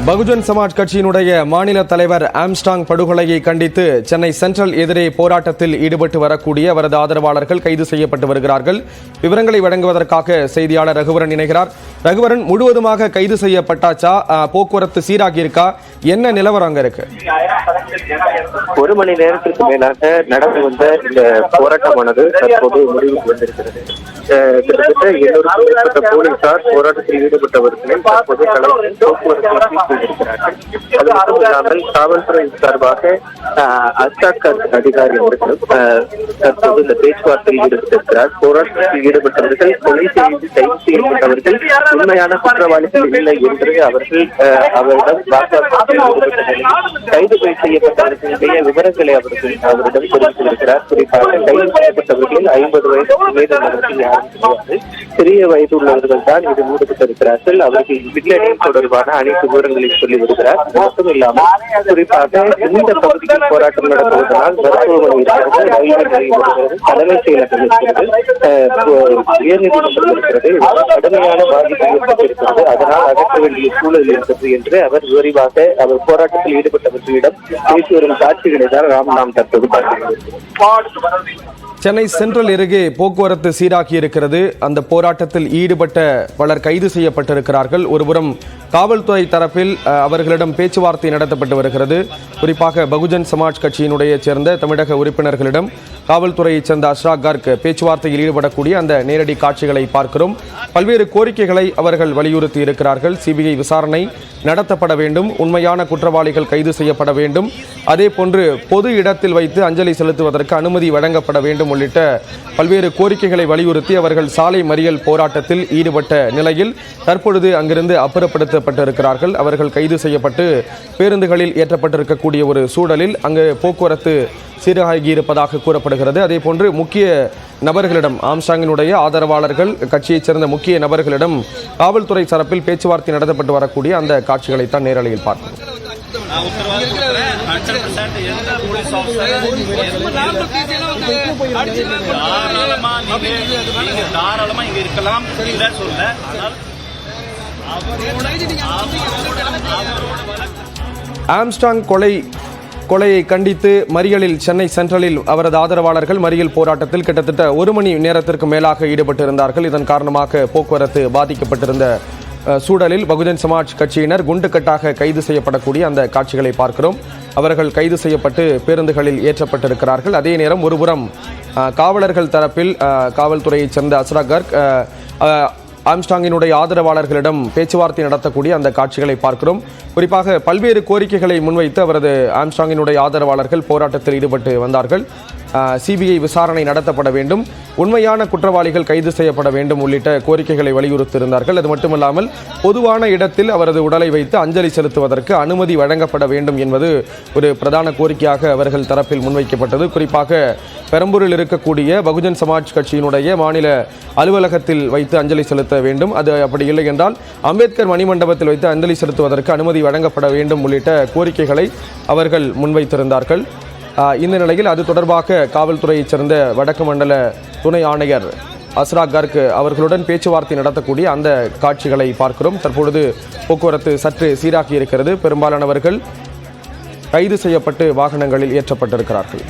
பகுஜன் சமாஜ் கட்சியினுடைய மாநில தலைவர் ஆம்ஸ்டாங் படுகொலையை கண்டித்து சென்னை சென்ட்ரல் எதிரே போராட்டத்தில் ஈடுபட்டு வரக்கூடிய அவரது ஆதரவாளர்கள் கைது செய்யப்பட்டு வருகிறார்கள். விவரங்களை வழங்குவதற்காக செய்தியாளர் ரகுவரன் இணைகிறார். ரகுவரன், முழுவதுமாக கைது செய்யப்பட்டாச்சா? போக்குவரத்து சீராகி இருக்கா? என்ன நிலவரம் அங்க இருக்கு? ஒரு மணி நேரத்திற்கு மேலாக நடந்து வந்த இந்த போராட்டமானது தற்போது முடிவுக்கு வந்திருக்கிறது. கிட்டத்தட்ட 700க்கும் மேற்பட்ட போலீசார் போராட்டத்தில் ஈடுபட்டவர்களை தற்போது போக்குவரத்து செய்திருக்கிறார்கள். அது மட்டும் இல்லாமல் காவல்துறை சார்பாக அஸ்தாக்கர் அதிகாரி அவர்களும் தற்போது இந்த பேச்சுவார்த்தையில் ஈடுபட்டிருக்கிறார். போராட்டத்தில் ஈடுபட்டவர்கள் கொலை செய்து கைது செய்யப்பட்டவர்கள் உண்மையான குற்றவாளிகள் இல்லை என்று அவரிடம் வாக்குவாதத்தில் ஈடுபட்ட கைது செய்யப்பட்டவர்களுடைய விவரங்களை அவரிடம் தெரிவித்திருக்கிறார். குறிப்பாக கைது செய்யப்பட்டவர்களில் 50 வயது மேற்பட்டவர்கள் யாரும் கிடையாது. சிறிய வயது உள்ளவர்கள் தான் இதில் ஈடுபட்டிருக்கிறார்கள். அவர்கள் பின்னணியில் தொடர்பான அனைத்து விவரங்களையும் சொல்லி வருகிறார். மட்டும் இல்லாமல் குறிப்பாக இந்த பகுதியில் போராட்டம் நடத்துவதனால் மருத்துவமனை இருக்கிறது, ரயில்வே நிலையம் இருக்கிறது, தலைமைச் செயலகம் இருக்கிறது, உயர்நீதிமன்றம் இருக்கிறது. கடுமையான பாதிப்பு ஏற்பட்டிருக்கிறது. அதனால் அகற்ற வேண்டிய சூழல் இருக்கிறது என்று அவர் விரிவாக அவர் போராட்டத்தில் ஈடுபட்டவர்களிடம் பேசி வரும் காட்சிகளை தான் நாம் தற்போது பார்க்கிறோம். சென்னை சென்ட்ரல் அருகே போக்குவரத்து சீராகி இருக்கிறது. அந்த போராட்டத்தில் ஈடுபட்ட பலர் கைது செய்யப்பட்டிருக்கிறார்கள். ஒருபுறம் காவல்துறை தரப்பில் அவர்களிடம் பேச்சுவார்த்தை நடத்தப்பட்டு வருகிறது. குறிப்பாக பகுஜன் சமாஜ் கட்சியினுடைய சேர்ந்த தமிழக உறுப்பினர்களிடம் காவல்துறையைச் சேர்ந்த அஸ்ராக் கர்க் பேச்சுவார்த்தையில் ஈடுபடக்கூடிய அந்த நேரடி காட்சிகளை பார்க்கிறோம். பல்வேறு கோரிக்கைகளை அவர்கள் வலியுறுத்தி இருக்கிறார்கள். சிபிஐ விசாரணை நடத்தப்பட வேண்டும், உண்மையான குற்றவாளிகள் கைது செய்யப்பட வேண்டும், அதே போன்று பொது இடத்தில் வைத்து அஞ்சலி செலுத்துவதற்கு அனுமதி வழங்கப்பட வேண்டும் உள்ளிட்ட பல்வேறு கோரிக்கைகளை வலியுறுத்தி அவர்கள் சாலை மறியல் போராட்டத்தில் ஈடுபட்ட நிலையில் தற்பொழுது அங்கிருந்து அப்புறப்படுத்தப்பட்டிருக்கிறார்கள். அவர்கள் கைது செய்யப்பட்டு பேருந்துகளில் ஏற்றப்பட்டிருக்கக்கூடிய ஒரு சூழலில் அங்கு போக்குவரத்து சீராகி இருப்பதாக கூறப்படுகிறது. அதே போன்று முக்கிய நபர்களிடம், ஆம்ஸ்டாங்கினுடைய ஆதரவாளர்கள், கட்சியைச் சேர்ந்த முக்கிய நபர்களிடம் காவல்துறை தரப்பில் பேச்சுவார்த்தை நடத்தப்பட்டு வரக்கூடிய அந்த காட்சிகளைத்தான் நேரலையில் பார்க்கிறோம். ஆம்ஸ்டாங் கொலையை கண்டித்து மறியலில் சென்னை சென்ட்ரலில் அவரது ஆதரவாளர்கள் மறியல் போராட்டத்தில் கிட்டத்தட்ட 1 மணி நேரத்திற்கு மேலாக ஈடுபட்டிருந்தார்கள். இதன் காரணமாக போக்குவரத்து பாதிக்கப்பட்டிருந்த சூழலில் பகுஜன் சமாஜ் கட்சியினர் குண்டுக்கட்டாக கைது செய்யப்படக்கூடிய அந்த காட்சிகளை பார்க்கிறோம். அவர்கள் கைது செய்யப்பட்டு பேருந்துகளில் ஏற்றப்பட்டிருக்கிறார்கள். அதே நேரம் ஒருபுறம் காவலர்கள் தரப்பில் காவல்துறையைச் சேர்ந்த அஸ்ராக் கர்க் ஆம்ஸ்டாங்கினுடைய ஆதரவாளர்களிடம் பேச்சுவார்த்தை நடத்தக்கூடிய அந்த காட்சிகளை பார்க்கிறோம். குறிப்பாக பல்வேறு கோரிக்கைகளை முன்வைத்து அவரது ஆம்ஸ்டாங்கினுடைய ஆதரவாளர்கள் போராட்டத்தில் ஈடுபட்டு வந்தார்கள். சிபிஐ விசாரணை நடத்தப்பட வேண்டும், உண்மையான குற்றவாளிகள் கைது செய்யப்பட வேண்டும் உள்ளிட்ட கோரிக்கைகளை வலியுறுத்தியிருந்தார்கள். அது மட்டுமல்லாமல் பொதுவான இடத்தில் அவரது உடலை வைத்து அஞ்சலி செலுத்துவதற்கு அனுமதி வழங்கப்பட வேண்டும் என்பது ஒரு பிரதான கோரிக்கையாக அவர்கள் தரப்பில் முன்வைக்கப்பட்டது. குறிப்பாக பெரம்பூரில் இருக்கக்கூடிய பகுஜன் சமாஜ் கட்சியினுடைய மாநில அலுவலகத்தில் வைத்து அஞ்சலி செலுத்த வேண்டும், அது அப்படி இல்லை என்றால் அம்பேத்கர் மணிமண்டபத்தில் வைத்து அஞ்சலி செலுத்துவதற்கு அனுமதி வழங்கப்பட வேண்டும் உள்ளிட்ட கோரிக்கைகளை அவர்கள் முன்வைத்திருந்தார்கள். இந்த நிலையில் அது தொடர்பாக காவல்துறையைச் சேர்ந்த வடக்கு மண்டல துணை ஆணையர் அஸ்ராக் கர்க் அவர்களுடன் பேச்சுவார்த்தை நடத்தக்கூடிய அந்த காட்சிகளை பார்க்கிறோம். தற்பொழுது போக்குவரத்து சற்று சீராகி இருக்கிறது. பெரும்பாலானவர்கள் கைது செய்யப்பட்டு வாகனங்களில் ஏற்றப்பட்டிருக்கிறார்கள்.